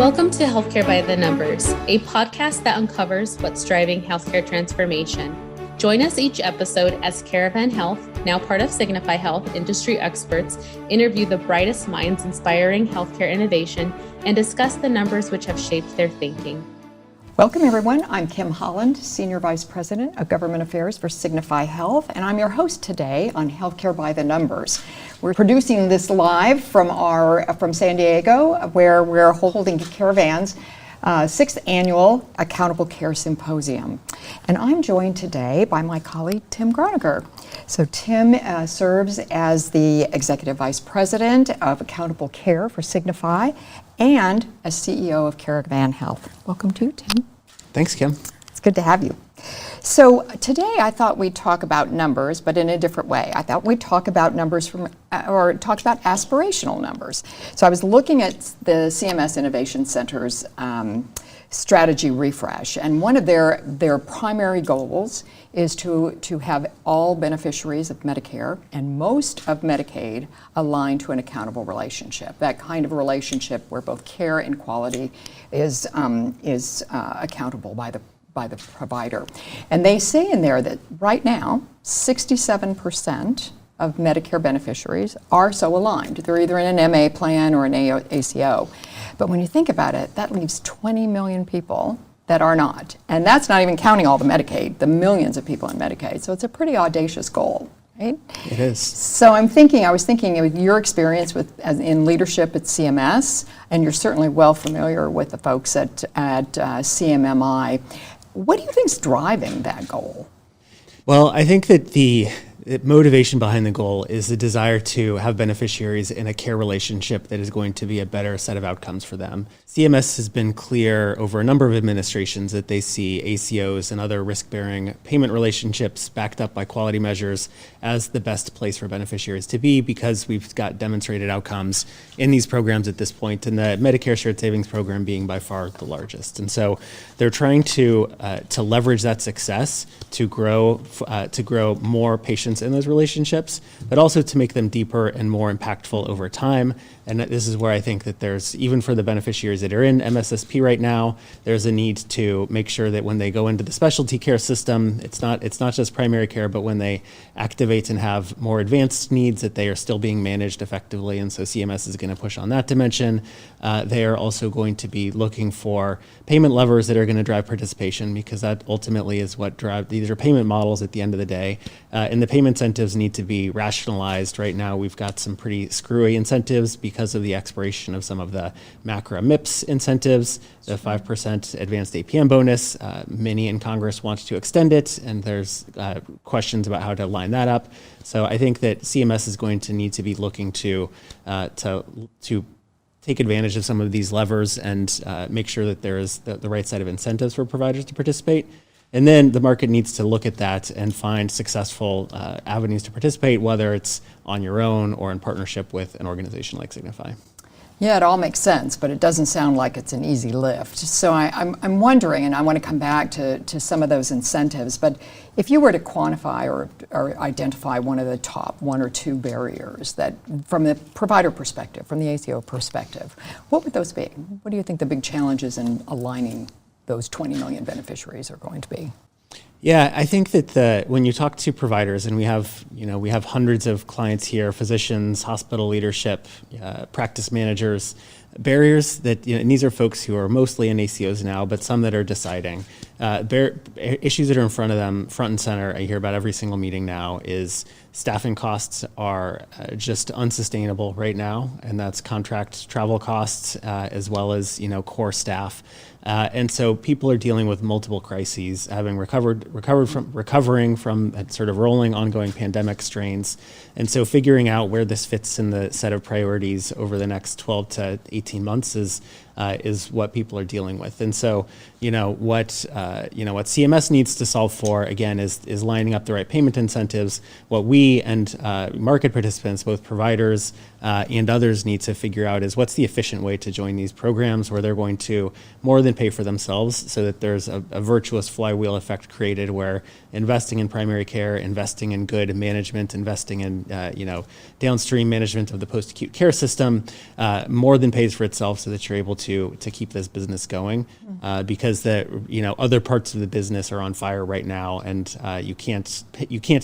Welcome to Healthcare by the Numbers, a podcast that uncovers what's driving healthcare transformation. Join us each episode as Caravan Health, now part of Signify Health, industry experts interview the brightest minds inspiring healthcare innovation and discuss the numbers which have shaped their thinking. Welcome everyone, I'm Kim Holland, Senior Vice President of Government Affairs for Signify Health, and I'm your host today on Healthcare by the Numbers. We're producing this live from San Diego, where we're holding Caravan's 6th Annual Accountable Care Symposium. And I'm joined today by my colleague, Tim Gronniger. So Tim serves as the Executive Vice President of Accountable Care for Signify and as CEO of Caravan Health. Welcome to you, Tim. Thanks, Kim. It's good to have you. So today I thought we'd talk about numbers, but in a different way. I thought we'd talk about numbers or talk about aspirational numbers. So I was looking at the CMS Innovation Center's strategy refresh, and one of their primary goals is to have all beneficiaries of Medicare and most of Medicaid aligned to an accountable relationship. That kind of relationship where both care and quality is accountable by the provider. And they say in there that right now, 67% of Medicare beneficiaries are so aligned. They're either in an MA plan or an ACO. But when you think about it, that leaves 20 million people that are not. And that's not even counting all the Medicaid, the millions of people in Medicaid. So it's a pretty audacious goal, right? It is. So I was thinking of your experience in leadership at CMS, and you're certainly well familiar with the folks at CMMI. What do you think is driving that goal? Well, I think that the motivation behind the goal is the desire to have beneficiaries in a care relationship that is going to be a better set of outcomes for them. CMS has been clear over a number of administrations that they see ACOs and other risk-bearing payment relationships backed up by quality measures as the best place for beneficiaries to be, because we've got demonstrated outcomes in these programs at this point, and the Medicare Shared Savings Program being by far the largest. And so they're trying to leverage that success to grow more patients in those relationships, but also to make them deeper and more impactful over time. And this is where I think that there's, even for the beneficiaries that are in MSSP right now, there's a need to make sure that when they go into the specialty care system, it's not just primary care, but when they activate and have more advanced needs, that they are still being managed effectively. And so CMS is going to push on that dimension. They are also going to be looking for payment levers that are going to drive participation, because that ultimately is what drives. These are payment models at the end of the day. And the payment incentives need to be rationalized. Right now, we've got some pretty screwy incentives because of the expiration of some of the MACRA MIPS incentives, the 5% advanced APM bonus. Many in Congress want to extend it, and there's questions about how to line that up. So I think that CMS is going to need to be looking to take advantage of some of these levers and make sure that there is the right set of incentives for providers to participate. And then the market needs to look at that and find successful avenues to participate, whether it's on your own or in partnership with an organization like Signify. Yeah, it all makes sense, but it doesn't sound like it's an easy lift. So I'm wondering, and I want to come back to some of those incentives, but if you were to quantify or identify one of the top one or two barriers that, from the provider perspective, from the ACO perspective, what would those be? What do you think the big challenges in aligning those 20 million beneficiaries are going to be? Yeah, I think that when you talk to providers, and we have hundreds of clients here, physicians, hospital leadership, practice managers, barriers that, and these are folks who are mostly in ACOs now, but some that are deciding. Issues that are in front of them, front and center, I hear about every single meeting now, is staffing costs are just unsustainable right now, and that's contract travel costs as well as core staff. And so people are dealing with multiple crises, having recovering from sort of rolling ongoing pandemic strains. And so figuring out where this fits in the set of priorities over the next 12 to 18 months is what people are dealing with. And so, what CMS needs to solve for, again, is lining up the right payment incentives. What we and market participants, both providers and others, need to figure out is what's the efficient way to join these programs where they're going to more than pay for themselves, so that there's a virtuous flywheel effect created where investing in primary care, investing in good management, investing in downstream management of the post-acute care system more than pays for itself, so that you're able to keep this business going, because other parts of the business are on fire right now, and you can't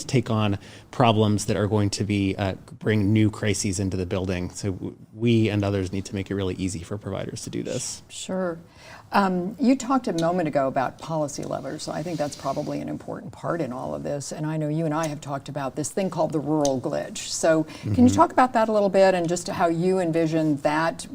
take on problems that are going to be bring new crises into the building. So we and others need to make it really easy for providers to do this. Sure. You talked a moment ago about policy levers. So I think that's probably an important part in all of this. And I know you and I have talked about this thing called the rural glitch. So can you talk about that a little bit and just how you envision that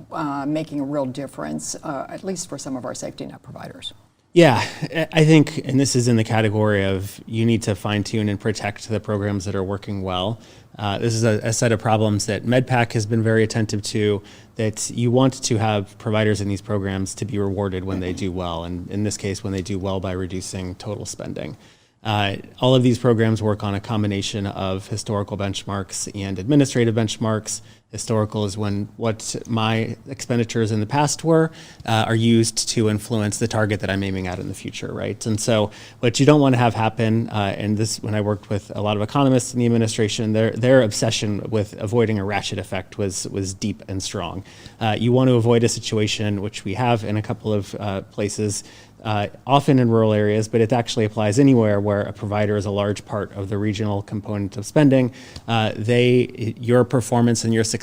making a real difference, at least for some of our safety net providers? Yeah, I think, and this is in the category of you need to fine tune and protect the programs that are working well. This is a set of problems that MedPAC has been very attentive to, that you want to have providers in these programs to be rewarded when they do well, and in this case, when they do well by reducing total spending. All of these programs work on a combination of historical benchmarks and administrative benchmarks. Historical is what my expenditures in the past are used to influence the target that I'm aiming at in the future, right? And so what you don't want to have happen, and this, when I worked with a lot of economists in the administration, their obsession with avoiding a ratchet effect was deep and strong. You want to avoid a situation, which we have in a couple of places, often in rural areas, but it actually applies anywhere where a provider is a large part of the regional component of spending. Your performance and your success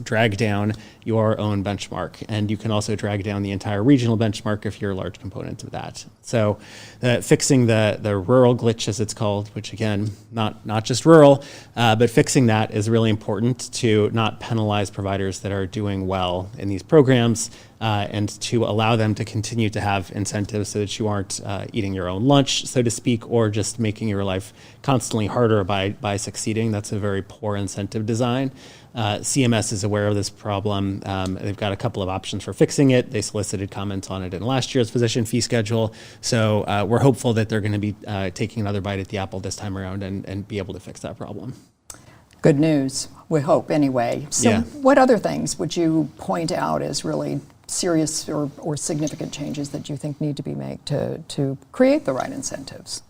drag down your own benchmark, and you can also drag down the entire regional benchmark if you're a large component of that. So fixing the rural glitch, as it's called, which again, not just rural, but fixing that is really important to not penalize providers that are doing well in these programs, and to allow them to continue to have incentives so that you aren't eating your own lunch, so to speak, or just making your life constantly harder by succeeding. That's a very poor incentive design. CMS is aware of this problem. They've got a couple of options for fixing it. They solicited comments on it in last year's physician fee schedule. So we're hopeful that they're going to be taking another bite at the apple this time around and be able to fix that problem. Good news, we hope anyway. So Yeah. What other things would you point out as really serious or significant changes that you think need to be made to create the right incentives?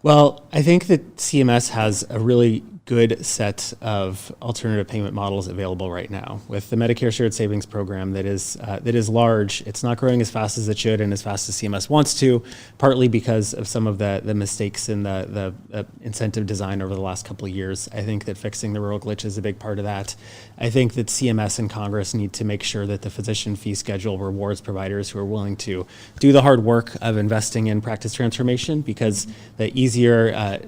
Well, I think that CMS has a really good set of alternative payment models available right now. With the Medicare Shared Savings Program that is large, it's not growing as fast as it should and as fast as CMS wants to, partly because of some of the mistakes in the incentive design over the last couple of years. I think that fixing the rural glitch is a big part of that. I think that CMS and Congress need to make sure that the physician fee schedule rewards providers who are willing to do the hard work of investing in practice transformation, because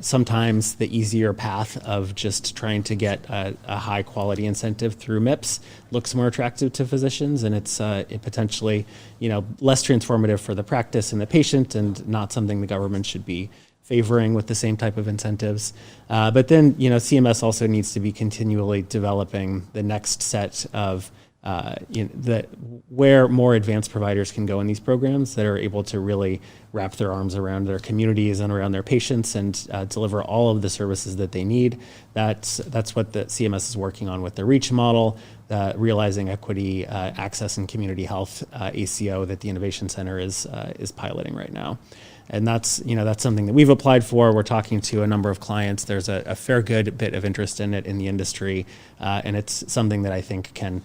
sometimes the easier path of just trying to get a high quality incentive through MIPS looks more attractive to physicians, and it's potentially less transformative for the practice and the patient, and not something the government should be favoring with the same type of incentives. But then CMS also needs to be continually developing the next set of where more advanced providers can go in these programs that are able to really wrap their arms around their communities and around their patients and deliver all of the services that they need. That's what the CMS is working on with the REACH model, Realizing Equity, Access, and Community Health ACO that the Innovation Center is piloting right now. And that's something that we've applied for. We're talking to a number of clients. There's a fair good bit of interest in it in the industry, and it's something that I think can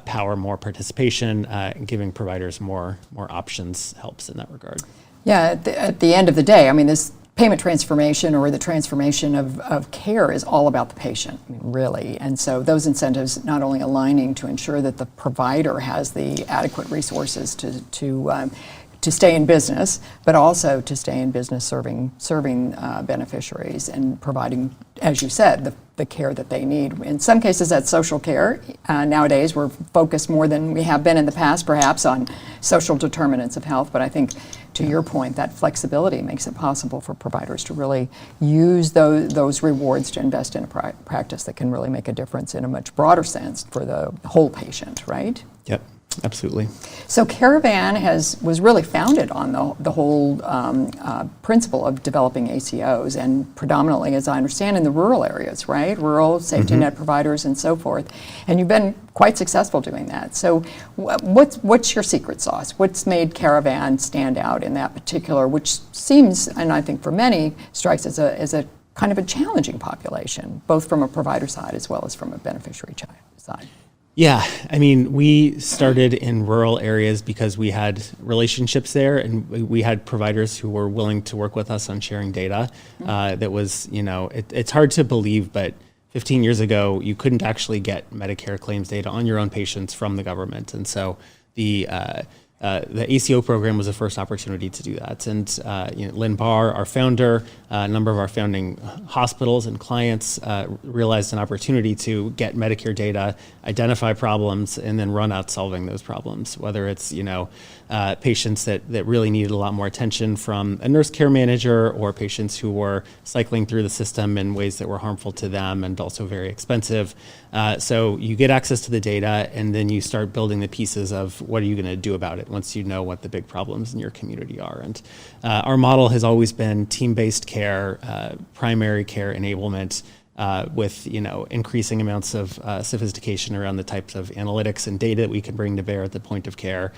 power more participation, and giving providers more options helps in that regard. Yeah, at the end of the day, I mean, this payment transformation or the transformation of care is all about the patient, really. And so those incentives not only aligning to ensure that the provider has the adequate resources to stay in business, but also to stay in business serving beneficiaries and providing, as you said, the care that they need. In some cases, that's social care. Nowadays, we're focused more than we have been in the past, perhaps, on social determinants of health. But I think, to your point, that flexibility makes it possible for providers to really use those rewards to invest in a practice that can really make a difference in a much broader sense for the whole patient, right? Yep. Absolutely. So Caravan was really founded on the whole principle of developing ACOs, and predominantly, as I understand, in the rural areas, right? Rural safety net providers and so forth. And you've been quite successful doing that. So what's your secret sauce? What's made Caravan stand out in that particular, which seems, and I think for many, strikes as a kind of a challenging population, both from a provider side as well as from a beneficiary side? Yeah, I mean, we started in rural areas because we had relationships there, and we had providers who were willing to work with us on sharing data. That was, it's hard to believe, but 15 years ago, you couldn't actually get Medicare claims data on your own patients from the government. And so the ACO program was the first opportunity to do that. And Lynn Barr, our founder, a number of our founding hospitals and clients realized an opportunity to get Medicare data, identify problems, and then run out solving those problems, whether it's patients that really needed a lot more attention from a nurse care manager, or patients who were cycling through the system in ways that were harmful to them and also very expensive. So you get access to the data, and then you start building the pieces of what are you going to do about it once you know what the big problems in your community are. And our model has always been team-based care, primary care enablement, with increasing amounts of sophistication around the types of analytics and data that we can bring to bear at the point of care.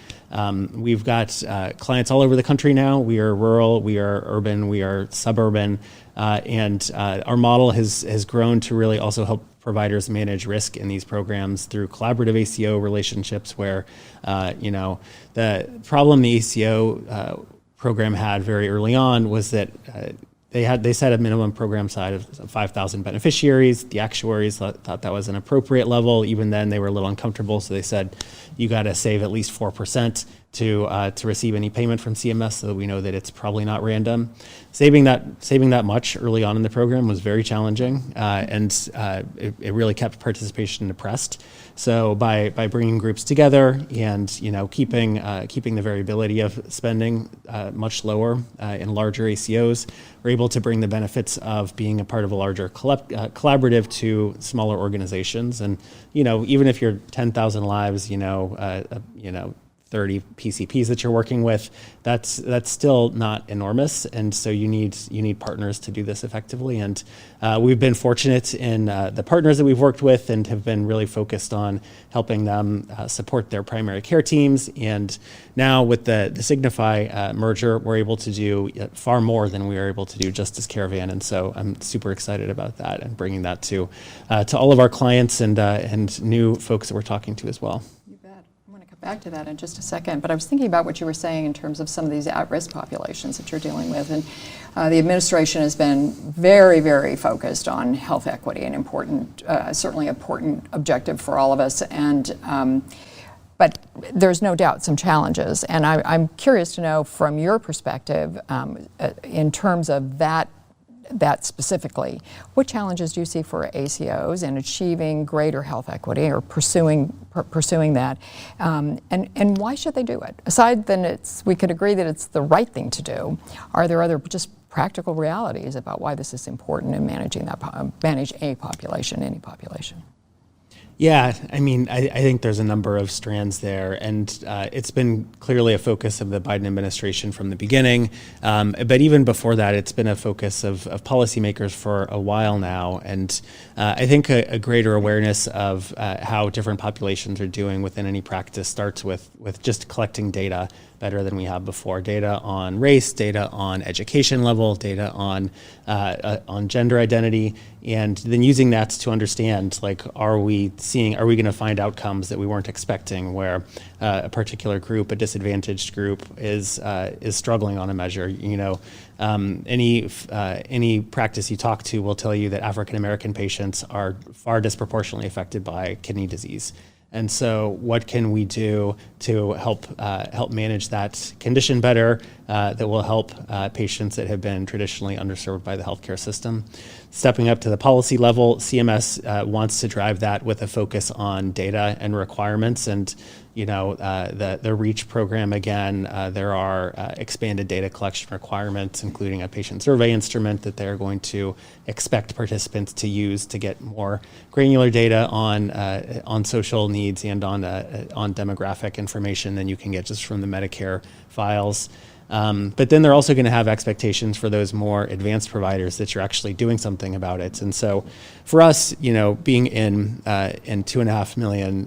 We've got clients all over the country now. We are rural, we are urban, we are suburban, and our model has grown to really also help providers manage risk in these programs through collaborative ACO relationships, where the problem the ACO program had very early on was that they set a minimum program size of 5,000 beneficiaries. The actuaries thought that was an appropriate level. Even then, they were a little uncomfortable, so they said, you got to save at least 4% to receive any payment from CMS, so that we know that it's probably not random. Saving that much early on in the program was very challenging, and it really kept participation depressed. So by bringing groups together and keeping the variability of spending much lower in larger ACOs, we're able to bring the benefits of being a part of a larger collaborative to smaller organizations. And even if you're 10,000 lives, 30 PCPs that you're working with, that's still not enormous, and so you need partners to do this effectively. And we've been fortunate in the partners that we've worked with, and have been really focused on helping them support their primary care teams. And now with the Signify merger, we're able to do far more than we were able to do just as Caravan. And so I'm super excited about that, and bringing that to all of our clients and new folks that we're talking to as well. Back to that in just a second, but I was thinking about what you were saying in terms of some of these at-risk populations that you're dealing with, and the administration has been very, very focused on health equity, an important, certainly important objective for all of us, and but there's no doubt some challenges, and I'm curious to know from your perspective, in terms of that specifically, what challenges do you see for ACOs in achieving greater health equity, or pursuing that, and why should they do it? Aside then, we could agree that it's the right thing to do. Are there other just practical realities about why this is important in managing any population? Yeah, I mean, I think there's a number of strands there, and it's been clearly a focus of the Biden administration from the beginning. But even before that, it's been a focus of policymakers for a while now. And I think a greater awareness of how different populations are doing within any practice starts with just collecting data better than we have before. Data on race, data on education level, data on gender identity, and then using that to understand, like, are we going to find outcomes that we weren't expecting, where a particular group, a disadvantaged group, is struggling on a measure. Any practice you talk to will tell you that African American patients are far disproportionately affected by kidney disease. And so what can we do to help manage that condition better, that will help patients that have been traditionally underserved by the healthcare system? Stepping up to the policy level, CMS wants to drive that with a focus on data and requirements. And the REACH program, again, there are expanded data collection requirements, including a patient survey instrument that they're going to expect participants to use to get more granular data on social needs and on demographic information than you can get just from the Medicare files. But then they're also going to have expectations for those more advanced providers that you're actually doing something about it. And so for us, being in 2.5 million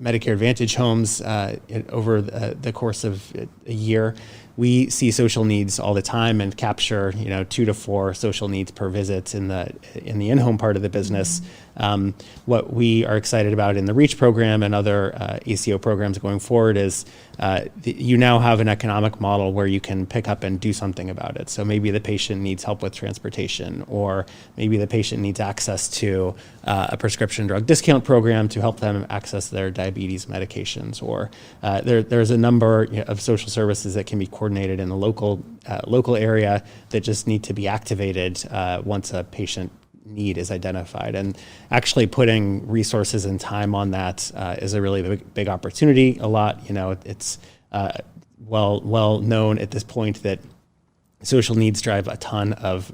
Medicare Advantage homes over the course of a year, we see social needs all the time and capture 2 to 4 social needs per visit in the in-home part of the business. What we are excited about in the REACH program and other ACO programs going forward is you now have an economic model where you can pick up and do something about it. So maybe the patient needs help with transportation, or maybe the patient needs access to a prescription drug discount program to help them access their diabetes medications, or there's a number of social services that can be coordinated in the local area that just need to be activated once a patient need is identified. And actually putting resources and time on that is a really big opportunity. It's well known at this point that social needs drive a ton of,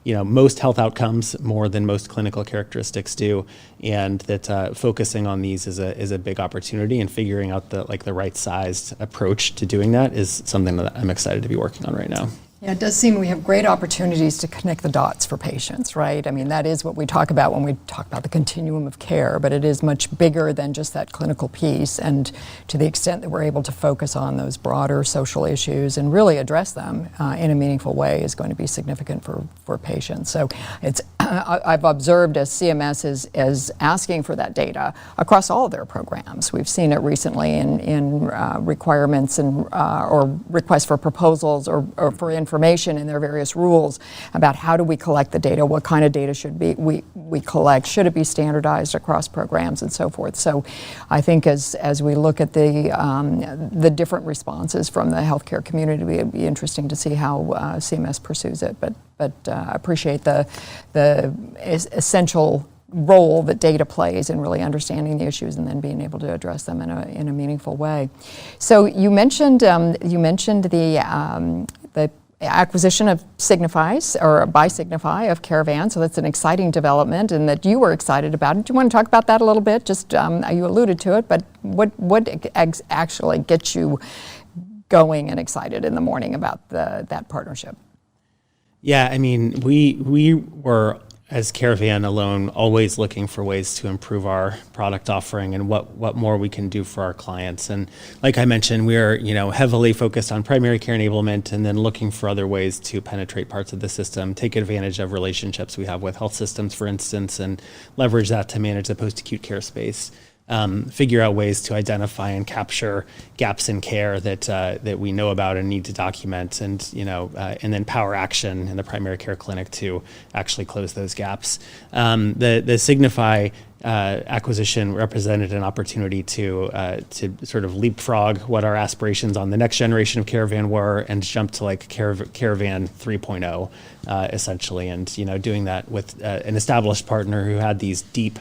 most health outcomes more than most clinical characteristics do, and that focusing on these is a big opportunity. And figuring out the right sized approach to doing that is something that I'm excited to be working on right now. Yeah, it does seem we have great opportunities to connect the dots for patients, right? I mean, that is what we talk about when we talk about the continuum of care, but it is much bigger than just that clinical piece. And to the extent that we're able to focus on those broader social issues and really address them in a meaningful way is going to be significant for patients. So I've observed as CMS is asking for that data across all of their programs. We've seen it recently in requirements and or requests for proposals or for information in their various rules about how do we collect the data, what kind of data should we collect, should it be standardized across programs and so forth. So I think as we look at the different responses from the healthcare community, it'd be interesting to see how CMS pursues it. But I appreciate the essential role that data plays in really understanding the issues and then being able to address them in a meaningful way. So you mentioned the acquisition of by Signify of Caravan, so that's an exciting development and that you were excited about it. Do you want to talk about that a little bit? Just you alluded to it, but what actually gets you going and excited in the morning about that partnership? Yeah, I mean, we were, as Caravan alone, always looking for ways to improve our product offering and what more we can do for our clients. And like I mentioned, we're heavily focused on primary care enablement and then looking for other ways to penetrate parts of the system, take advantage of relationships we have with health systems, for instance, and leverage that to manage the post-acute care space. Figure out ways to identify and capture gaps in care that we know about and need to document, and then power action in the primary care clinic to actually close those gaps. The Signify acquisition represented an opportunity to sort of leapfrog what our aspirations on the next generation of Caravan were and jump to Caravan 3.0 essentially, and doing that with an established partner who had these deep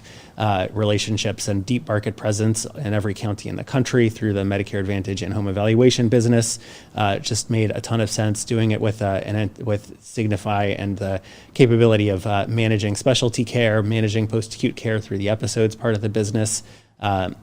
relationships and deep market presence in every county in the country through the Medicare Advantage and home evaluation business. Just made a ton of sense doing it with Signify and the capability of managing specialty care, managing post-acute care through the episodes part of the business.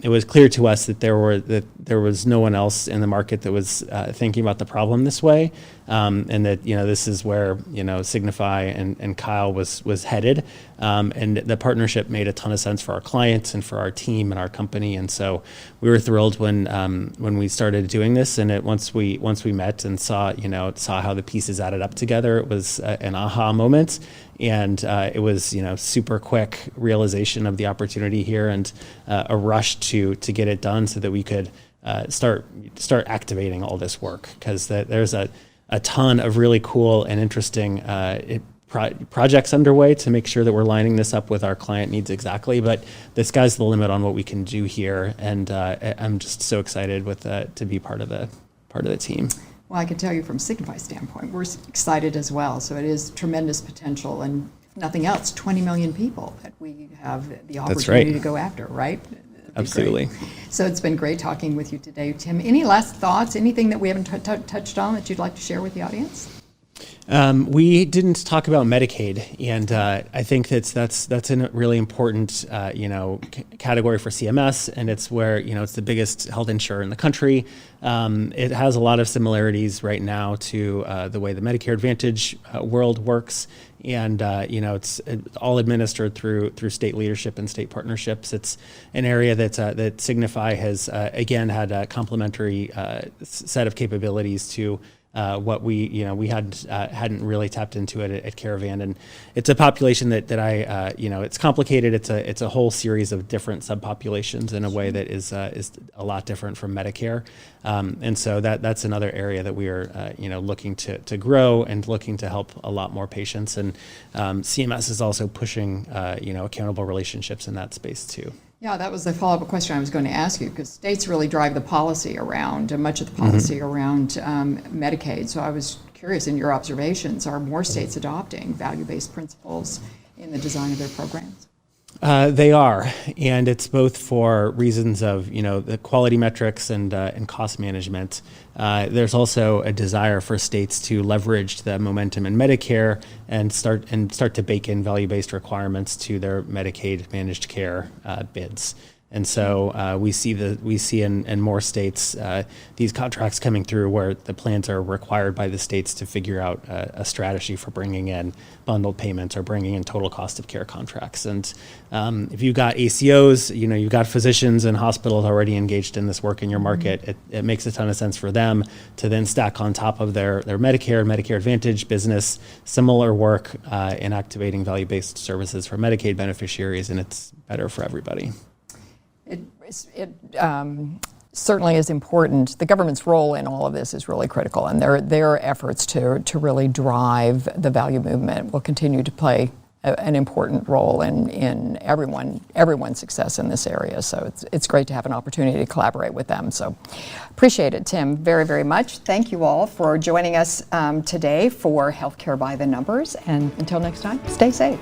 It was clear to us that there was no one else in the market that was thinking about the problem this way, and that this is where Signify and Kyle was headed, and the partnership made a ton of sense for our clients and for our team and our company, and so we were thrilled when we started doing this. And once we met and saw how the pieces added up together, it was an aha moment. And it was, super quick realization of the opportunity here and a rush to get it done so that we could start activating all this work, because there's a ton of really cool and interesting projects underway to make sure that we're lining this up with our client needs exactly. But the sky's the limit on what we can do here, and I'm just so excited to be part of the team. Well, I can tell you from Signify's standpoint, we're excited as well. So it is tremendous potential, and if nothing else, 20 million people that we have the opportunity to go after, right? Absolutely. Great. So it's been great talking with you today, Tim. Any last thoughts, anything that we haven't touched on that you'd like to share with the audience? We didn't talk about Medicaid, and I think that's a really important category for CMS, and it's where it's the biggest health insurer in the country. It has a lot of similarities right now to the way the Medicare Advantage world works, and it's all administered through state leadership and state partnerships. It's an area that Signify has again had a complementary set of capabilities to what we hadn't really tapped into it at Caravan. And it's a population that I it's complicated. It's a whole series of different subpopulations in a way that is a lot different from Medicare. And so that's another area that we are looking to grow and looking to help a lot more patients. And CMS is also pushing accountable relationships in that space too. Yeah, that was the follow-up question I was going to ask you, because states really drive the policy around, much of the policy around Medicaid. So I was curious, in your observations, are more states adopting value-based principles in the design of their programs? They are, and it's both for reasons of the quality metrics and cost management. There's also a desire for states to leverage the momentum in Medicare and start to bake in value-based requirements to their Medicaid managed care bids. And so we see in more states these contracts coming through where the plans are required by the states to figure out a strategy for bringing in bundled payments or bringing in total cost of care contracts. And if you've got ACOs, you've got physicians and hospitals already engaged in this work in your market, it makes a ton of sense for them to then stack on top of their Medicare and Medicare Advantage business similar work in activating value-based services for Medicaid beneficiaries, and it's better for everybody. It certainly is important. The government's role in all of this is really critical, and their efforts to really drive the value movement will continue to play an important role in everyone's success in this area. So it's great to have an opportunity to collaborate with them. So appreciate it, Tim, very, very much. Thank you all for joining us today for Healthcare by the Numbers, and until next time, stay safe.